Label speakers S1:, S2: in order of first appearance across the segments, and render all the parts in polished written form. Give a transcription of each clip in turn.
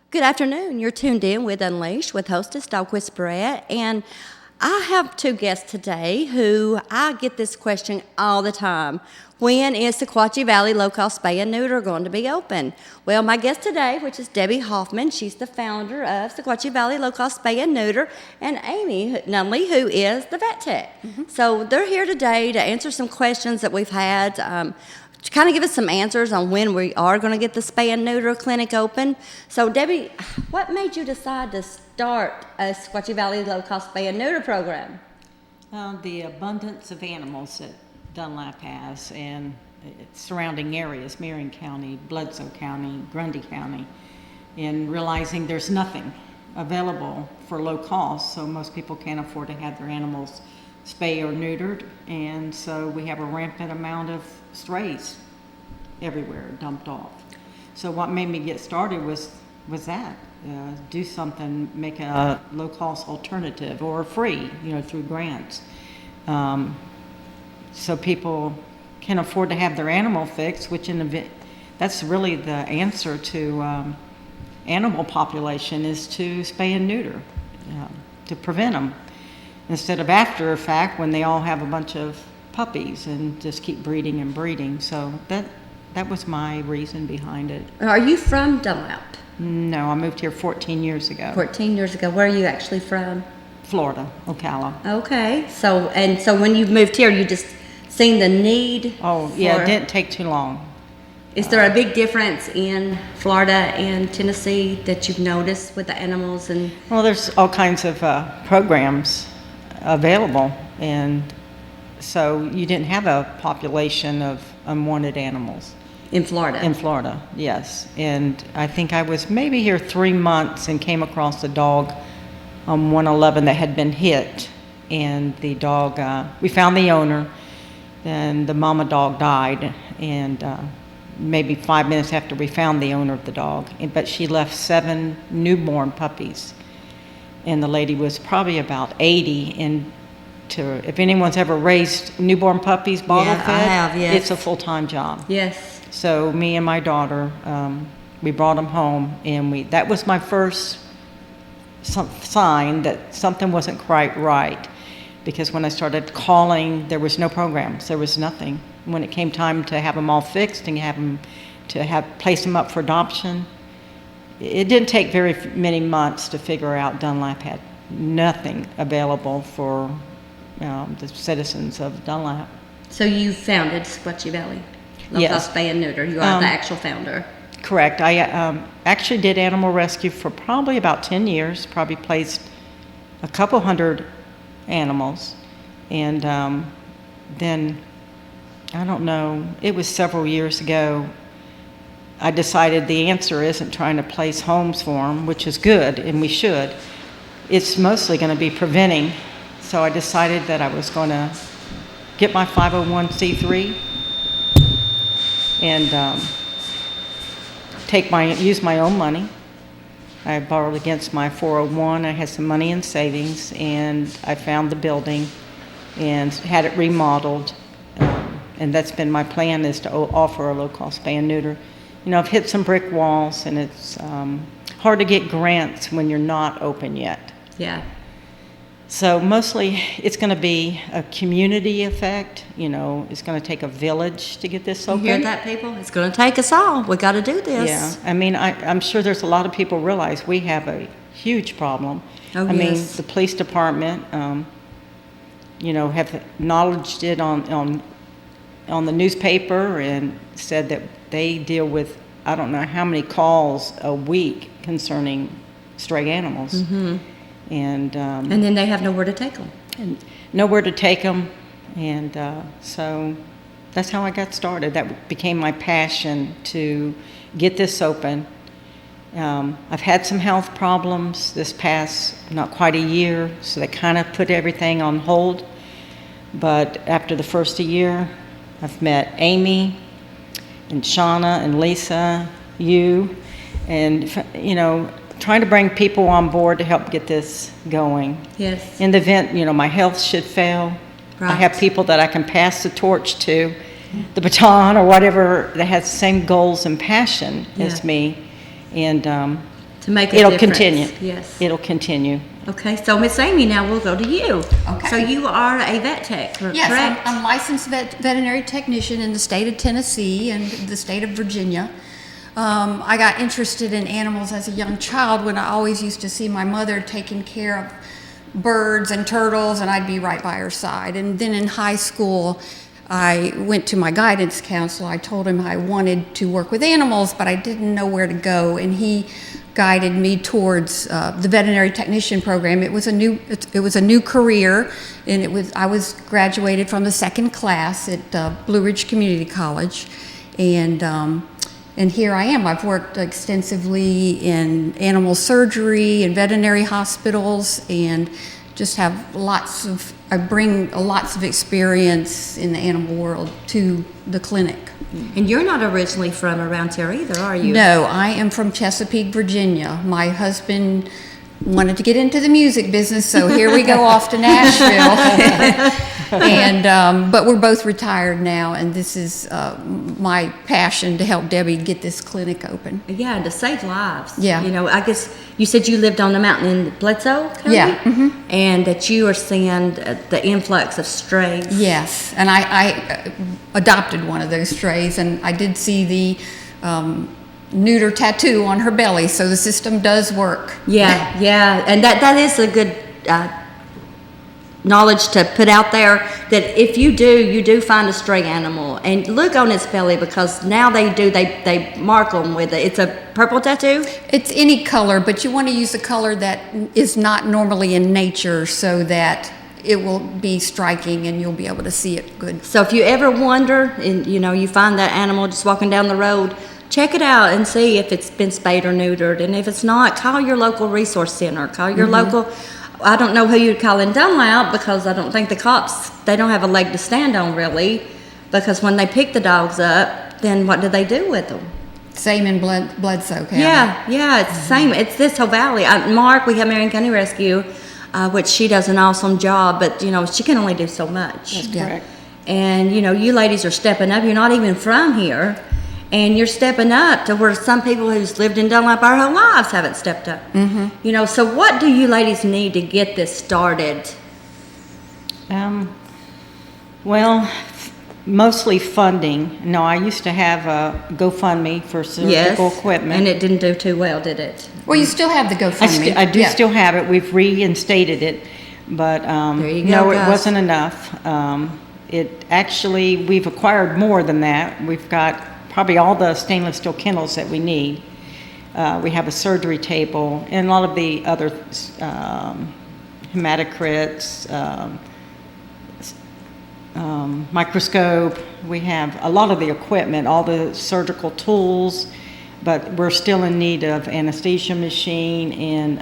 S1: Good afternoon. You're tuned in with Unleashed with Hostess Dog Whisperette, and I have two guests today who I get this question all the time. When is Sequatchie Valley low-cost spay and neuter going to be open? Well, my guest today, which is Debbie Hoffman, she's the founder of Sequatchie Valley low-cost spay and neuter, and Amy Nunley, who is the vet tech. So they're here today to answer some questions that we've had, to kind of give us some answers on when we are going to get the spay and neuter clinic open. So, Debbie, what made you decide to start a Sequatchie Valley low-cost spay and neuter program?
S2: The abundance of animals that Dunlap has and surrounding areas, Marion County, Bledsoe County, Grundy County, and realizing there's nothing available for low cost, so most people can't afford to have their animals spay or neutered, and so we have a rampant amount of strays everywhere dumped off. So what made me get started was that do something, make a low cost alternative or free, through grants, so people can afford to have their animal fixed, which that's really the answer to animal population is to spay and neuter, to prevent them instead of after a fact when they all have a bunch of puppies and just keep breeding and breeding. So that was my reason behind it.
S1: Are you from Dunlap?
S2: No, I moved here 14 years ago.
S1: 14 years ago. Where are you actually from?
S2: Florida, Ocala.
S1: Okay. So when you moved here, you just seen the need?
S2: Oh, yeah, it didn't take too long.
S1: Is there a big difference in Florida and Tennessee that you've noticed with the animals?
S2: Well, there's all kinds of programs available, and so you didn't have a population of unwanted animals.
S1: In Florida?
S2: In Florida, yes. And I think I was maybe here 3 months and came across a dog on 111 that had been hit. And the dog, we found the owner, and the mama dog died. And maybe 5 minutes after we found the owner of the dog, but she left 7 newborn puppies. And the lady was probably about 80, and if anyone's ever raised newborn puppies bottle fed,
S1: I have, yes.
S2: It's a full-time job.
S1: Yes.
S2: So me and my daughter, we brought them home, and that was my first sign that something wasn't quite right, because when I started calling, there was no programs, there was nothing. When it came time to have them all fixed and place them up for adoption, it didn't take very many months to figure out Dunlap had nothing available for the citizens of Dunlap.
S1: So you founded Sequatchie Valley
S2: Yes.
S1: low-cost spay and neuter. You are the actual founder.
S2: Correct. I actually did animal rescue for probably about 10 years, probably placed a couple hundred animals, and then, I don't know, it was several years ago, I decided the answer isn't trying to place homes for them, which is good, and we should. It's mostly going to be preventing. So I decided that I was going to get my 501c3 and use my own money. I borrowed against my 401. I had some money in savings, and I found the building and had it remodeled. And that's been my plan, is to offer a low-cost spay and neuter. I've hit some brick walls, and it's hard to get grants when you're not open yet.
S1: Yeah.
S2: So mostly it's going to be a community effect. It's going to take a village to get this open.
S1: You hear that, people? It's going to take us all. We got to do this.
S2: Yeah. I mean, I'm sure there's a lot of people realize we have a huge problem.
S1: Oh,
S2: I mean,
S1: yes.
S2: the police department, have acknowledged it on the newspaper and said that they deal with, I don't know how many calls a week concerning stray animals.
S1: Mm-hmm.
S2: And
S1: then they have nowhere to take them.
S2: And nowhere to take them. And so that's how I got started. That became my passion to get this open. I've had some health problems this past, not quite a year, so they kind of put everything on hold. But after the first year, I've met Amy and Shauna and Lisa, and, trying to bring people on board to help get this going.
S1: Yes.
S2: In the event, my health should fail,
S1: Right.
S2: I have people that I can pass the torch to, the baton or whatever, that has the same goals and passion as me. And
S1: To make a
S2: it'll
S1: difference.
S2: continue.
S1: Yes.
S2: It'll continue.
S1: Okay, so Miss Amy, now we'll go to you.
S3: Okay.
S1: So you are a vet tech,
S3: Yes,
S1: correct?
S3: I'm licensed veterinary technician in the state of Tennessee and the state of Virginia. I got interested in animals as a young child when I always used to see my mother taking care of birds and turtles, and I'd be right by her side. And then in high school, I went to my guidance counselor. I told him I wanted to work with animals, but I didn't know where to go, and he guided me towards the veterinary technician program. It was a new career, and I was graduated from the second class at Blue Ridge Community College, and here I am. I've worked extensively in animal surgery and veterinary hospitals, and just have I bring lots of experience in the animal world to the clinic.
S1: And you're not originally from around here either, are you?
S3: No, I am from Chesapeake, Virginia. My husband wanted to get into the music business, so here we go off to Nashville. But we're both retired now, and this is my passion to help Debbie get this clinic open.
S1: Yeah, and to save lives.
S3: Yeah.
S1: You know, I guess you said you lived on the mountain in Bledsoe County?
S3: Yeah. Mm-hmm.
S1: And that you are seeing the influx of strays.
S3: Yes, and I adopted one of those strays, and I did see the neuter tattoo on her belly, so the system does work.
S1: Yeah, yeah, and that is a good knowledge to put out there, that if you do find a stray animal and look on its belly, because now they mark them with it. It's a purple tattoo?
S3: It's any color, but you want to use a color that is not normally in nature so that it will be striking and you'll be able to see it good.
S1: So if you ever wonder and you find that animal just walking down the road, check it out and see if it's been spayed or neutered, and if it's not, call your local resource center, call your local. I don't know who you'd call in Dunlap, because I don't think the cops, they don't have a leg to stand on really, because when they pick the dogs up, then what do they do with them?
S3: Same in Bledsoe County.
S1: Yeah, it's the same. It's this whole valley. Mark, we have Marion County Rescue, which she does an awesome job, but she can only do so much.
S2: That's
S3: Yeah.
S2: correct.
S1: And you ladies are stepping up. You're not even from here, and you're stepping up to where some people who's lived in Dunlap our whole lives haven't stepped up. Mm-hmm. So what do you ladies need to get this started?
S2: Well, mostly funding. No, I used to have a GoFundMe for surgical equipment.
S1: And it didn't do too well, did it?
S3: Well, you still have the GoFundMe.
S2: I do
S3: Yeah.
S2: still have it. We've reinstated it, but
S1: There you go,
S2: no,
S1: guys.
S2: it wasn't enough. We've acquired more than that. We've got probably all the stainless steel kennels that we need. We have a surgery table and a lot of the other hematocrits, microscope. We have a lot of the equipment, all the surgical tools, but we're still in need of anesthesia machine and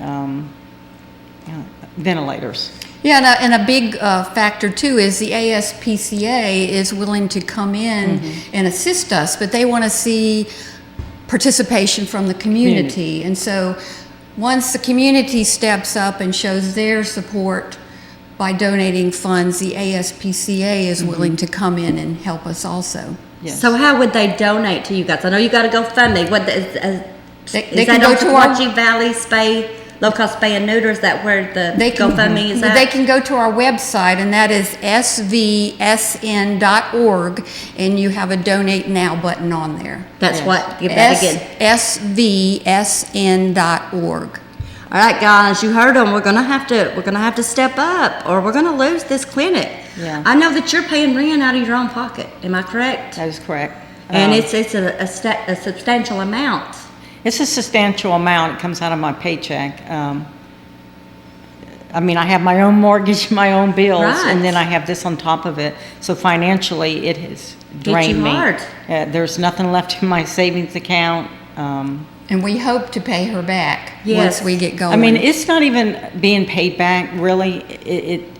S2: ventilators.
S3: Yeah, and a big factor too is the ASPCA is willing to come in and assist us, but they want to see participation from the community. And so once the community steps up and shows their support by donating funds, the ASPCA is willing to come in and help us also.
S2: Yes.
S1: So how would they donate to you guys? I know you got to GoFundMe. What is
S3: They
S1: that
S3: can go
S1: on
S3: to our
S1: Sequatchie Valley spay, low-cost spay and neuter? Is that where the GoFundMe is at?
S3: They can go to our website, and that is svsn.org, and you have a Donate Now button on there.
S1: That's what? Give that again.
S3: svsn.org.
S1: All right, guys, you heard them. We're gonna have to step up, or we're gonna lose this clinic.
S2: Yeah.
S1: I know that you're paying rent out of your own pocket. Am I correct?
S2: That is correct.
S1: And it's a substantial amount.
S2: It's a substantial amount. It comes out of my paycheck. I have my own mortgage, my own bills,
S1: Right.
S2: and then I have this on top of it. So financially, it has drained me.
S1: hard.
S2: There's nothing left in my savings account.
S3: And we hope to pay her back
S1: Yes.
S3: once we get going.
S2: It's not even being paid back, really.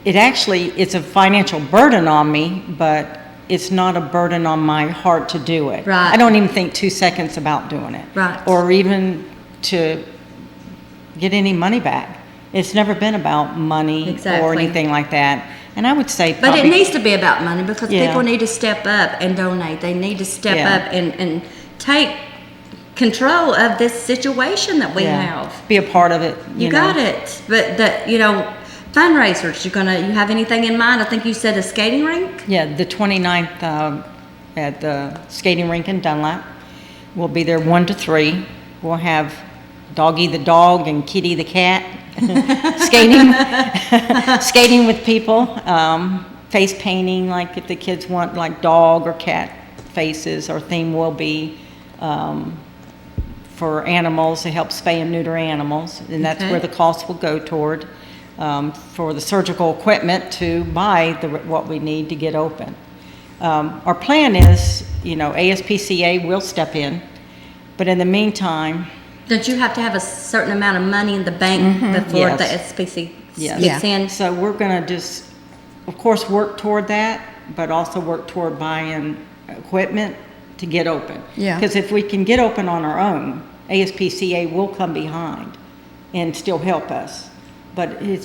S2: It actually, it's a financial burden on me, but it's not a burden on my heart to do it.
S1: Right.
S2: I don't even think 2 seconds about doing it.
S1: Right.
S2: Or even to get any money back. It's never been about money or
S1: Exactly.
S2: anything like that. And I would say
S1: But
S2: probably,
S1: it needs to be about money, because
S2: Yeah.
S1: people need to step up and donate. They need to step
S2: Yeah.
S1: up and take control of this situation that we have.
S2: Be a part of it.
S1: You got it. But fundraisers, you have anything in mind? I think you said a skating rink?
S2: Yeah, the 29th at the skating rink in Dunlap. We'll be there 1 to 3. We'll have Doggy the dog and Kitty the cat skating with people. Face painting, like if the kids want like dog or cat faces. Our theme will be for animals to help spay and neuter animals, and that's where the cost will go toward. For the surgical equipment to buy what we need to get open. Our plan is, ASPCA will step in, but in the meantime...
S1: Don't you have to have a certain amount of money in the bank before the SPC gets in?
S2: So we're going to just, of course, work toward that, but also work toward buying equipment to get open.
S3: Yeah.
S2: Because if we can get open on our own, ASPCA will come behind and still help us. But we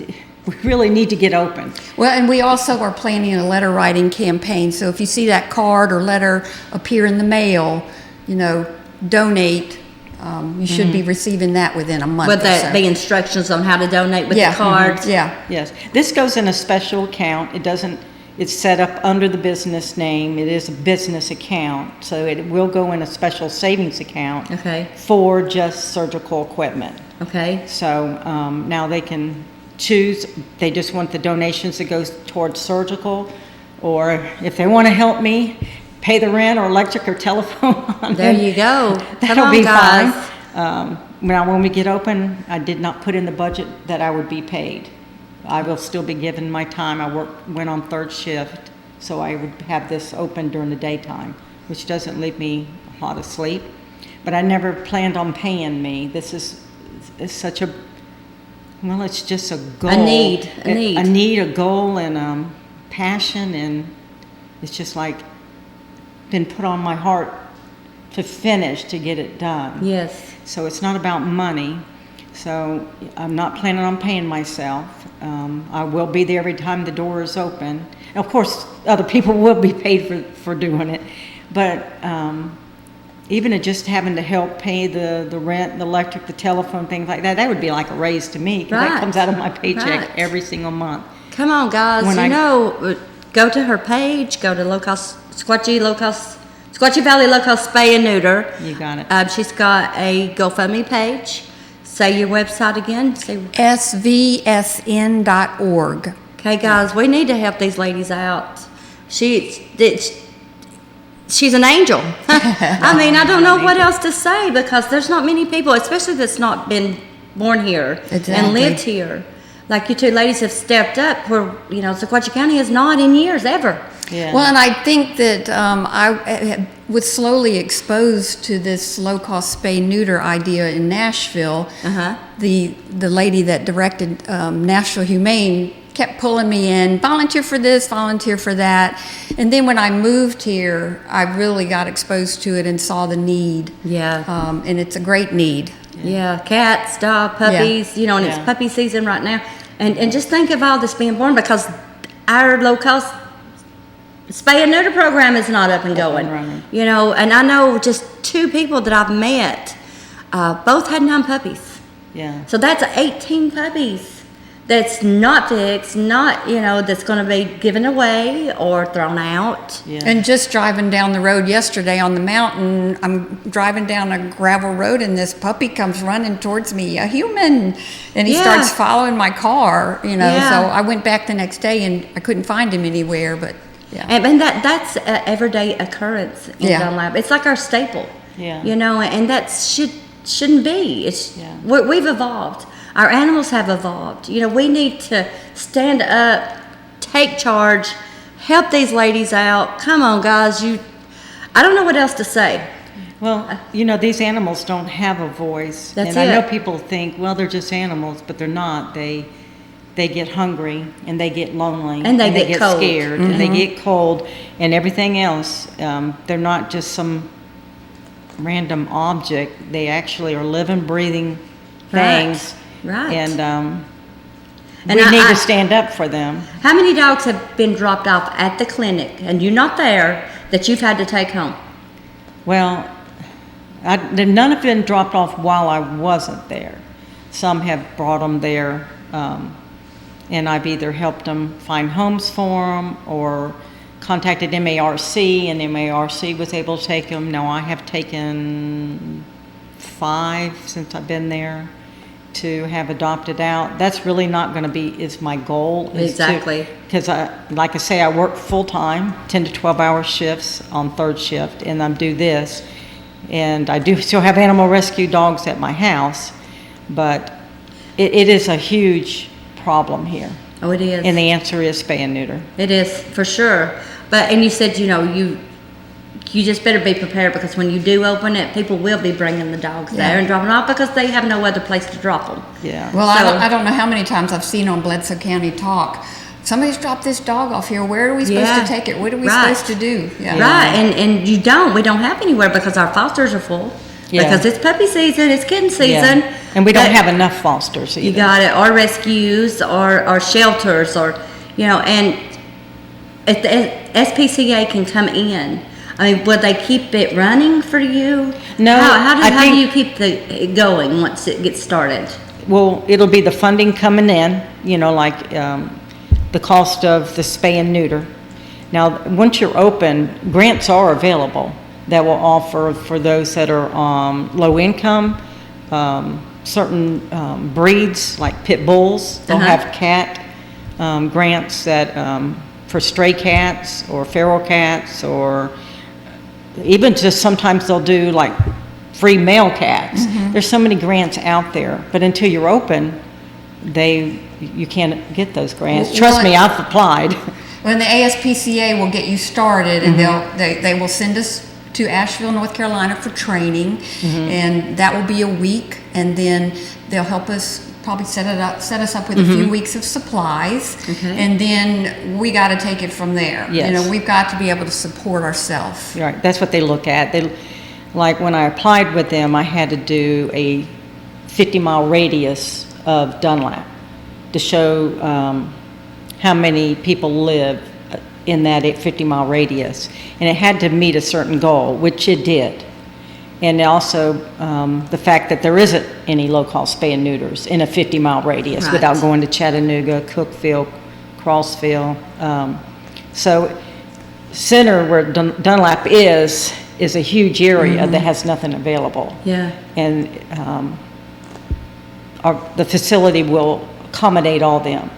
S2: really need to get open.
S3: Well, and we also are planning a letter writing campaign. So if you see that card or letter appear in the mail, donate. You should be receiving that within a month.
S1: With the instructions on how to donate with the cards.
S2: Yes. This goes in a special account. It's set up under the business name. It is a business account, so it will go in a special savings account for just surgical equipment.
S1: Okay.
S2: So now they can choose. They just want the donations that goes towards surgical, or if they want to help me pay the rent or electric or telephone.
S1: There you go.
S2: That'll be fine. Now, when we get open, I did not put in the budget that I would be paid. I will still be given my time. I went on third shift, so I would have this open during the daytime, which doesn't leave me a lot of sleep. But I never planned on paying me. This is such a, it's just a goal.
S1: A need.
S2: A goal, and passion, and it's just like been put on my heart to finish, to get it done.
S1: Yes.
S2: So it's not about money. So I'm not planning on paying myself. I will be there every time the door is open. Of course, other people will be paid for doing it. But even just having to help pay the rent, the electric, the telephone, things like that, that would be like a raise to me, because that comes out of my paycheck every single month.
S1: Come on, guys. Go to her page, go to Sequatchie Valley Local Spay and Neuter.
S2: You got it.
S1: She's got a GoFundMe page. Say your website again.
S3: svsn.org.
S1: Okay, guys, we need to help these ladies out. She's an angel. I mean, I don't know what else to say, because there's not many people, especially that's not been born here and lived here. Like you two ladies have stepped up where, Sequatchie County has not in years, ever.
S2: Yeah.
S3: Well, and I think that I was slowly exposed to this low-cost spay-neuter idea in Nashville. The lady that directed Nashville Humane kept pulling me in, volunteer for this, volunteer for that. And then when I moved here, I really got exposed to it and saw the need.
S1: Yeah.
S3: And it's a great need.
S1: Yeah, cats, dogs, puppies, and it's puppy season right now. And just think of all this being born, because our low-cost spay and neuter program is not up and going. And I know just 2 people that I've met, both had 9 puppies.
S2: Yeah.
S1: So that's 18 puppies that's not fixed, that's going to be given away or thrown out.
S2: Yeah.
S3: And just driving down the road yesterday on the mountain, I'm driving down a gravel road, and this puppy comes running towards me, a human, and he starts following my car, So I went back the next day, and I couldn't find him anywhere, but
S1: And that's an everyday occurrence in Dunlap. It's like our staple. And that shouldn't be. We've evolved. Our animals have evolved. We need to stand up, take charge, help these ladies out. Come on, guys. I don't know what else to say.
S2: Well, these animals don't have a voice.
S1: That's
S2: I know people think, well, they're just animals, but they're not. They get hungry, and they get lonely,
S1: and they get cold.
S2: Scared, and they get cold, and everything else. They're not just some random object. They actually are living, breathing things.
S1: Right.
S2: And we need to stand up for them.
S1: How many dogs have been dropped off at the clinic, and you're not there, that you've had to take home?
S2: Well, None have been dropped off while I wasn't there. Some have brought them there, and I've either helped them find homes for them or contacted MARC, and MARC was able to take them. Now I have taken 5 since I've been there to have adopted out. That's really not going to be, is my goal.
S1: Exactly.
S2: Because like I say, I work full-time, 10 to 12-hour shifts on third shift, and I do this. And I do still have animal rescue dogs at my house, but it is a huge problem here.
S1: Oh, it is.
S2: And the answer is spay and neuter.
S1: It is, for sure. And you said, you just better be prepared, because when you do open it, people will be bringing the dogs there and dropping them off because they have no other place to drop them.
S2: Yeah.
S3: Well, I don't know how many times I've seen on Bledsoe County Talk, somebody's dropped this dog off here. Where are we supposed to take it? What are we supposed to do? Yeah.
S1: Right, and we don't have anywhere because our fosters are full.
S2: Yeah.
S1: Because it's puppy season, it's kitten season.
S2: Yeah. And we don't have enough fosters either.
S1: You got it, or rescues, or shelters, or, and if the SPCA can come in, I mean, would they keep it running for you?
S2: No.
S1: How do you keep it going once it gets started?
S2: Well, it'll be the funding coming in, like the cost of the spay and neuter. Now, once you're open, grants are available that will offer for those that are low income, certain breeds like pit bulls. They'll have cat grants that for stray cats or feral cats, or even just sometimes they'll do like free male cats. There's so many grants out there, but until you're open, you can't get those grants. Trust me, I've applied.
S3: Well, the ASPCA will get you started, and they will send us to Asheville, North Carolina for training, and that will be a week, and then they'll help us probably set us up with a few weeks of supplies, and then we got to take it from there.
S2: Yes.
S3: We've got to be able to support ourselves.
S2: Right, that's what they look at. Like when I applied with them, I had to do a 50-mile radius of Dunlap to show how many people live in that 50-mile radius, and it had to meet a certain goal, which it did. And also the fact that there isn't any low-cost spay and neuters in a 50-mile radius without going to Chattanooga, Cookeville, Crossville. So center where Dunlap is a huge area that has nothing available.
S1: Yeah.
S2: And the facility will accommodate all them.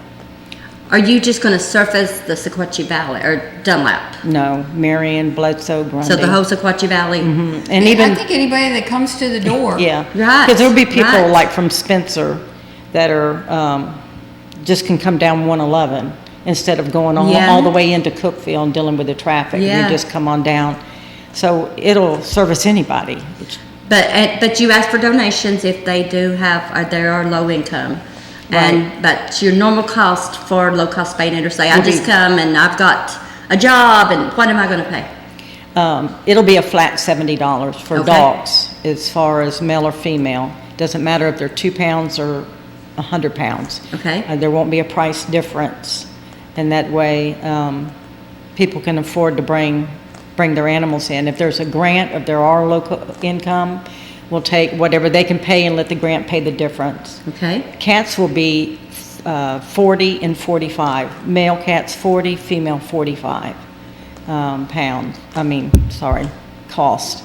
S1: Are you just going to surface the Sequatchie Valley or Dunlap?
S2: No, Marion, Bledsoe, Grundy.
S1: So the whole Sequatchie Valley?
S2: And
S3: I think anybody that comes to the door.
S2: Yeah.
S1: Right.
S2: Because there'll be people like from Spencer that are, just can come down 111 instead of going all the way into Cookeville and dealing with the traffic.
S1: Yeah.
S2: You just come on down. So it'll service anybody.
S1: But you ask for donations if they they are low income. But your normal cost for low cost spay neuter, say I just come and I've got a job, and what am I going to pay?
S2: It'll be a flat $70 for dogs, as far as male or female. Doesn't matter if they're 2 pounds or 100 pounds.
S1: Okay.
S2: There won't be a price difference, and that way people can afford to bring their animals in. If there's a grant, if there are local income, we'll take whatever they can pay and let the grant pay the difference.
S1: Okay.
S2: Cats will be 40 and 45. Male cats 40, female 45 cost.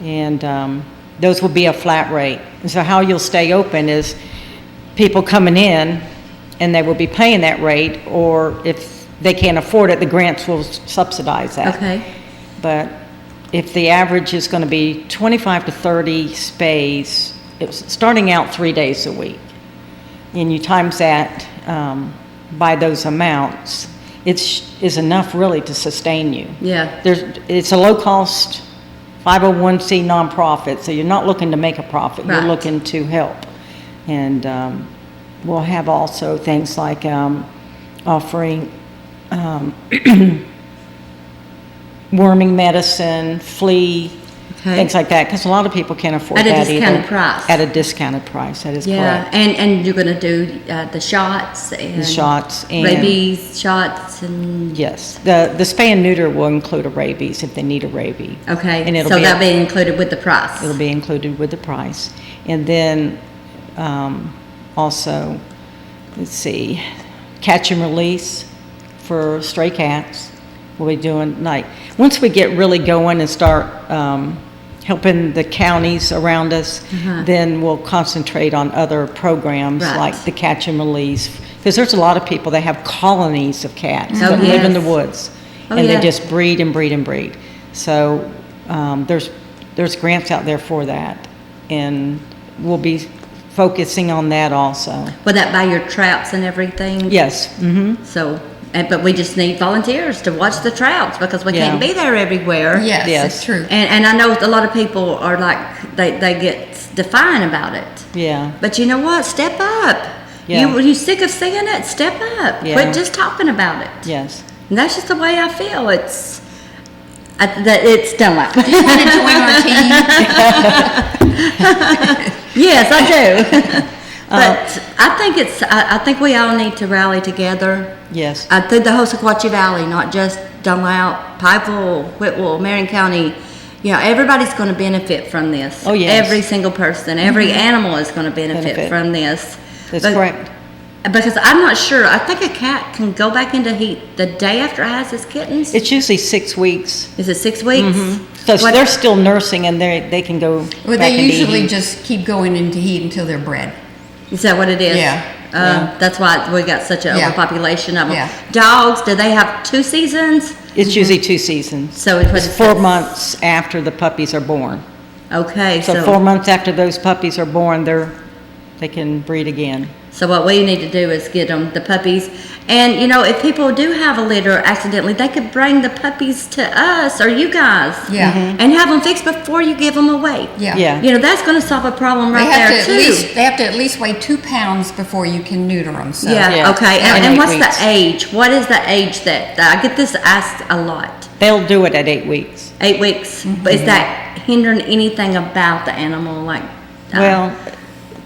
S2: And those will be a flat rate. And so how you'll stay open is people coming in and they will be paying that rate, or if they can't afford it, the grants will subsidize that.
S1: Okay.
S2: But if the average is going to be 25 to 30 spays, it's starting out 3 days a week, and you times that by those amounts, is enough really to sustain you.
S1: Yeah.
S2: It's a low-cost 501c nonprofit, so you're not looking to make a profit.
S1: Right.
S2: You're looking to help. And we'll have also things like offering worming medicine, flea
S1: Okay.
S2: things like that, because a lot of people can't afford
S1: At a
S2: that
S1: discounted
S2: either.
S1: price.
S2: At a discounted price, that is
S1: Yeah,
S2: correct.
S1: and you're going to do the shots and
S2: The shots and
S1: rabies shots and
S2: yes, the spay and neuter will include a rabies if they need a rabies.
S1: okay,
S2: and
S1: so that'll be included with the price.
S2: it'll be included with the price, and then also, let's see, catch and release for stray cats. We'll be doing like once we get really going and start helping the counties around us, then we'll concentrate on other programs
S1: Right.
S2: like the catch and release, because there's a lot of people that have colonies of cats
S1: Oh,
S2: that live in the
S1: yes.
S2: woods,
S1: Oh,
S2: and
S1: yeah.
S2: they just breed and breed and breed. So there's grants out there for that, and we'll be focusing on that also.
S1: Will that buy your traps and everything?
S2: Yes.
S1: So, but we just need volunteers to watch the traps because we can't
S2: Yeah.
S1: be there everywhere.
S3: Yes,
S2: Yes.
S3: it's true.
S1: And I know a lot of people are like, they get defiant about it.
S2: Yeah.
S1: But you know what? Step up.
S2: Yeah.
S1: You sick of seeing it? Step up.
S2: Yeah.
S1: Quit just talking about it.
S2: Yes.
S1: And that's just the way I feel. It's done like
S3: Do you want to join our team?
S1: Yes, I do. But I think we all need to rally together.
S2: Yes.
S1: Through the whole Sequatchie Valley, not just Dunlap, Pikeville, Whitwell, Marion County. You know, everybody's going to benefit from this.
S2: Oh, yes.
S1: Every single person, every animal is going to benefit
S2: Benefit.
S1: from this.
S2: That's
S1: But-
S2: correct.
S1: Because I'm not sure. I think a cat can go back into heat the day after it has its kittens.
S2: It's usually 6 weeks.
S1: Is it 6 weeks?
S2: So
S1: What-
S2: they're still nursing, and they can go
S3: Well,
S2: back
S3: they
S2: into
S3: usually
S2: heat.
S3: just keep going into heat until they're bred.
S1: Is that what it is?
S3: Yeah.
S1: That's why we got such an
S3: Yeah.
S1: overpopulation of them.
S3: Yeah.
S1: Dogs, do they have 2 seasons?
S2: It's usually 2 seasons.
S1: So it was
S2: It's 4 months after the puppies are born.
S1: Okay,
S2: So 4 months after those puppies are born, they can breed again.
S1: So what we need to do is get them the puppies, and you know, if people do have a litter accidentally, they could bring the puppies to us or you guys,
S3: Yeah.
S1: and have them fixed before you give them away.
S3: Yeah.
S2: Yeah.
S1: You know, that's going to solve a problem right
S3: They have
S1: there
S3: to
S1: too.
S3: they have to at least weigh 2 pounds before you can neuter them. So.
S1: Yeah,
S2: Yeah.
S1: okay.
S2: And
S1: And
S2: 8
S1: what's
S2: weeks.
S1: the age? What is the age that I get this asked a lot?
S2: They'll do it at 8 weeks.
S1: 8 weeks. But is that hindering anything about the animal? Like,
S2: Well,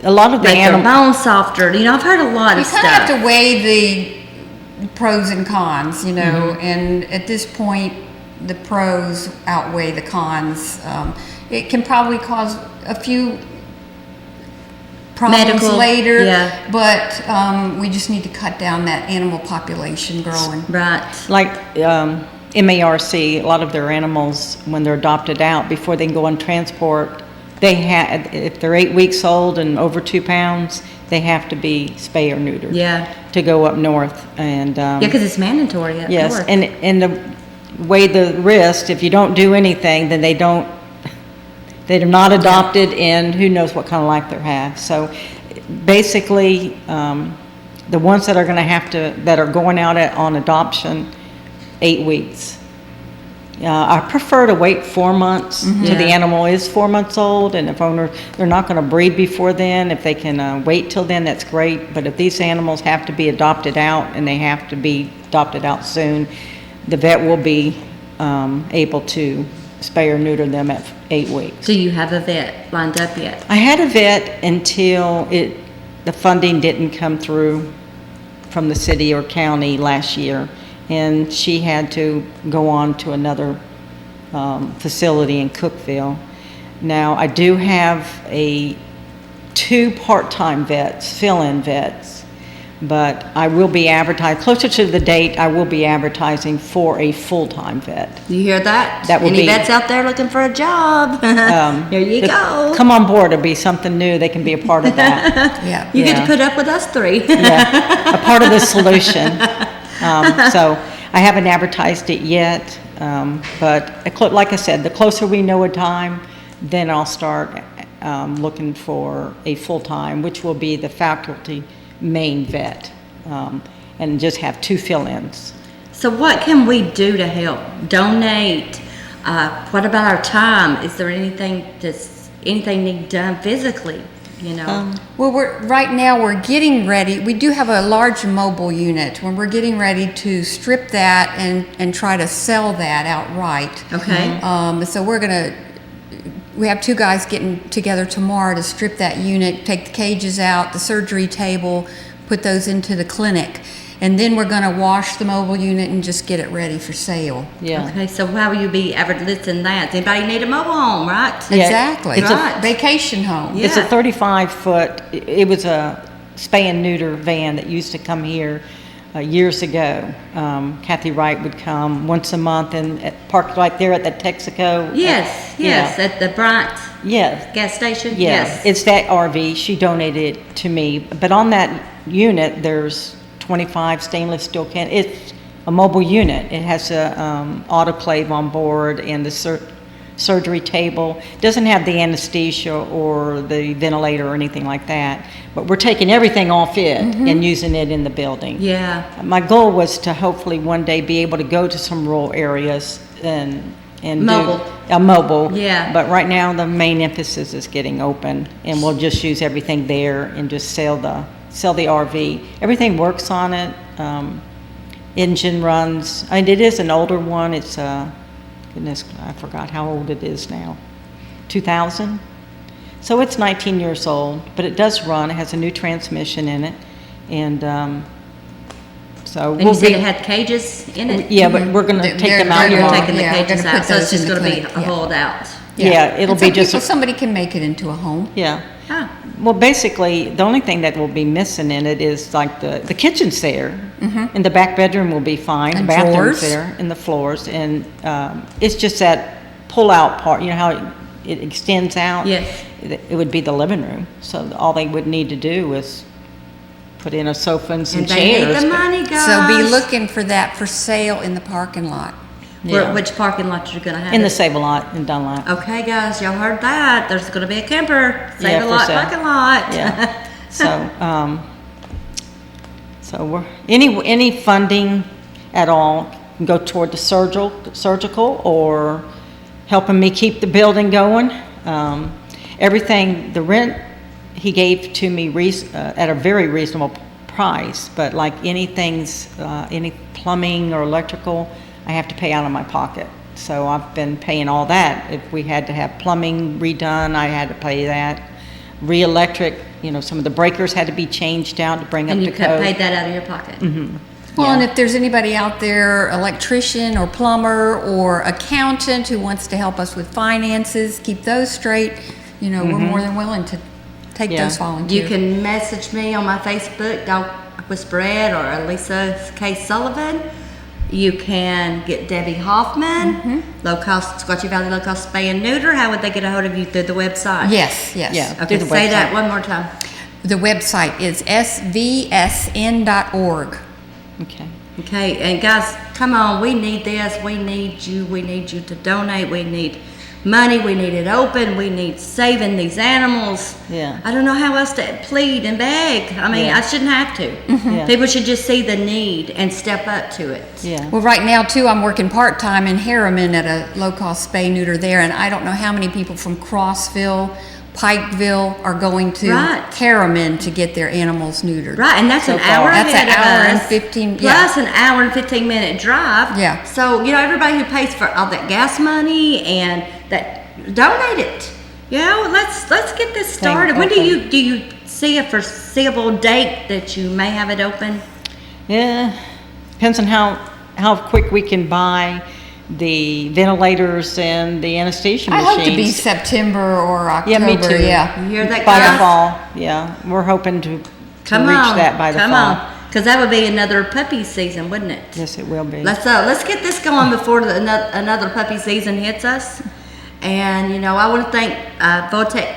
S2: a lot of the
S1: make their
S2: animals.
S1: bones softer. You know, I've heard a lot
S3: You
S1: of
S3: kind of have
S1: stuff.
S3: to weigh the pros and cons, you know, and at this point, the pros outweigh the cons. It can probably cause a few problems
S1: Medical,
S2: Mm-hmm.
S3: later,
S1: yeah.
S3: but we just need to cut down that animal population growing.
S1: Right.
S2: Like MARC, a lot of their animals, when they're adopted out, before they can go on transport, if they're 8 weeks old and over 2 pounds, they have to be spay or neutered.
S1: Yeah.
S2: To go up north, and
S1: Yeah, because it's mandatory up
S2: yes,
S1: north.
S2: and the way the wrist, if you don't do anything, then they're not adopted, and who knows what kind of life they'll have. So basically, the ones that are going to that are going out on adoption, 8 weeks. I prefer to wait 4 months till the
S1: Yeah.
S2: animal is 4 months old, and if they're not going to breed before then, if they can wait till then, that's great. But if these animals have to be adopted out, and they have to be adopted out soon, the vet will be able to spay or neuter them at 8 weeks.
S1: Do you have a vet lined up yet?
S2: I had a vet until the funding didn't come through from the city or county last year, and she had to go on to another facility in Cookville. Now, I do have 2 part-time vets, fill-in vets, but I will be advertising, closer to the date, I will be advertising for a full-time vet.
S1: You hear that?
S2: That will
S1: Any
S2: be-
S1: vets out there looking for a job? Here you go.
S2: Come on board, it'll be something new, they can be a part of that.
S3: Yeah.
S1: You get
S2: Yeah.
S1: to put up with us 3.
S2: Yeah, a part of the solution. So I haven't advertised it yet, but like I said, the closer we know a time, then I'll start looking for a full-time, which will be the faculty main vet, and just have 2 fill-ins.
S1: So what can we do to help? Donate? What about our time? Is there anything need done physically? You know?
S3: Well, right now we're getting ready. We do have a large mobile unit. When we're getting ready to strip that and try to sell that outright.
S1: Okay.
S3: So we're gonna we have 2 guys getting together tomorrow to strip that unit, take the cages out, the surgery table, put those into the clinic. And then we're going to wash the mobile unit and just get it ready for sale.
S2: Yeah.
S1: Okay, so how will you be advertising that? Does anybody need a mobile home, right?
S2: Yeah,
S3: Exactly.
S2: it's
S1: a-
S3: vacation home.
S1: Yeah.
S2: It's a 35-foot, it was a spay and neuter van that used to come here years ago. Kathy Wright would come once a month and park right there at the Texaco.
S1: Yes,
S2: Yeah.
S1: at the Bryant
S2: Yes.
S1: gas station.
S2: Yeah,
S1: Yes.
S2: it's that RV. She donated it to me. But on that unit, there's 25 stainless steel cans. It's a mobile unit. It has a autoclave on board and the surgery table. Doesn't have the anesthesia or the ventilator or anything like that. But we're taking everything off it and using it in the building.
S1: Yeah.
S2: My goal was to hopefully one day be able to go to some rural areas and
S1: Mobile.
S2: do a mobile.
S1: Yeah.
S2: But right now the main emphasis is getting open, and we'll just use everything there and just sell the RV. Everything works on it. Engine runs. I mean, it is an older one. It's goodness, I forgot how old it is now. 2000. So it's 19 years old, but it does run. It has a new transmission in it, and so
S1: And you said it had cages in it?
S2: Yeah, but we're going to take
S3: They're-
S2: them out
S3: they're
S1: You're
S2: tomorrow.
S1: taking the
S3: Yeah, we're
S1: cages
S3: gonna
S1: out,
S3: put
S1: so it's
S3: those
S1: just
S3: in the
S1: going to be
S3: clinic, yeah.
S1: hauled out.
S2: Yeah, it'll
S3: And
S2: be
S3: some
S2: just
S3: people, somebody can make it into a home.
S2: yeah.
S1: Ah,
S2: Well, basically, the only thing that will be missing in it is like the kitchen's there, and the back bedroom will be fine.
S3: And
S2: the bathroom's
S3: drawers.
S2: there, and the floors, and it's just that pull-out part. You know how it extends out?
S1: Yes.
S2: It would be the living room. So all they would need to do is put in a sofa and some
S1: and they need
S2: chairs.
S1: the
S2: but-
S1: money, guys.
S3: So be looking for that for sale in the parking lot.
S2: Yeah.
S1: Which parking lot you're going to have
S2: in the
S1: it?
S2: Save-A-Lot in Dunlap.
S1: Okay, guys, y'all heard that. There's going to be a camper.
S2: Yeah,
S1: Save a
S2: for
S1: lot
S2: sale.
S1: parking lot.
S2: Yeah. So we're any funding at all can go toward the surgical or helping me keep the building going. Everything, the rent he gave to me at a very reasonable price, but like any plumbing or electrical, I have to pay out of my pocket. So I've been paying all that. If we had to have plumbing redone, I had to pay that. Re-electric, some of the breakers had to be changed out to bring up
S1: And
S2: the
S1: you could pay
S2: code.
S1: that out of your pocket.
S3: Well,
S2: Yeah.
S3: and if there's anybody out there, electrician or plumber or accountant who wants to help us with finances, keep those straight, we're more than willing to take
S2: Yeah.
S3: those volunteers.
S1: You can message me on my Facebook, Dog Whisperette, or Lisa K. Sullivan. You can get Debbie Hoffman, low-cost, Sequatchie Valley low-cost spay and neuter. How would they get a hold of you? Through the website?
S3: Yes.
S2: Yeah.
S1: Okay,
S2: Through the
S1: say
S2: website.
S1: that one more time.
S3: The website is svsn.org.
S2: Okay.
S1: Okay, and guys, come on, we need this, we need you to donate, we need money, we need it open, we need saving these animals.
S2: Yeah.
S1: I don't know how else to plead and beg. I mean,
S2: Yeah.
S1: I shouldn't have to.
S2: Yeah.
S1: People should just see the need and step up to it.
S2: Yeah.
S3: Well, right now, too, I'm working part-time in Harriman at a low-cost spay neuter there, and I don't know how many people from Crossville, Pikeville are going to
S1: Right.
S3: Harriman to get their animals neutered.
S1: Right, and that's
S2: So
S1: an
S2: far.
S1: hour
S3: That's
S1: ahead
S3: an
S1: of
S3: hour and
S1: us,
S3: 15
S1: plus an hour and 15-minute drive.
S3: Yeah.
S1: So everybody who pays for all that gas money and that, donate it. Let's get this started. When do you see a foreseeable date that you may have it open?
S2: Yeah. Depends on how quick we can buy the ventilators and the anesthesia
S3: I
S2: machines.
S3: hope to be September or October.
S2: Yeah, me too.
S3: Yeah.
S1: You hear that,
S2: By
S1: guys?
S2: the fall, yeah. We're hoping to reach that by the
S1: come
S2: fall.
S1: on, because that would be another puppy season, wouldn't it?
S2: Yes, it will be.
S1: Let's get this going before another puppy season hits us. And I want to thank Votech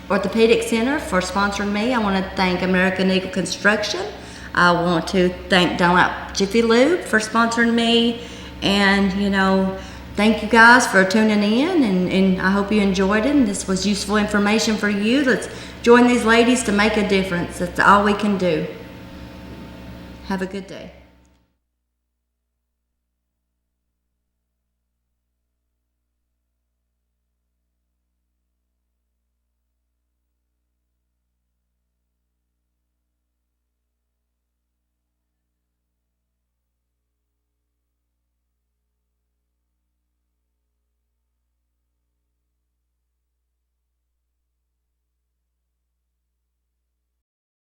S1: Orthopedic Center for sponsoring me. I want to thank American Eagle Construction. I want to thank Dunlap Jiffy Lube for sponsoring me. And thank you guys for tuning in, and I hope you enjoyed it and this was useful information for you. Let's join these ladies to make a difference. That's all we can do. Have a good day.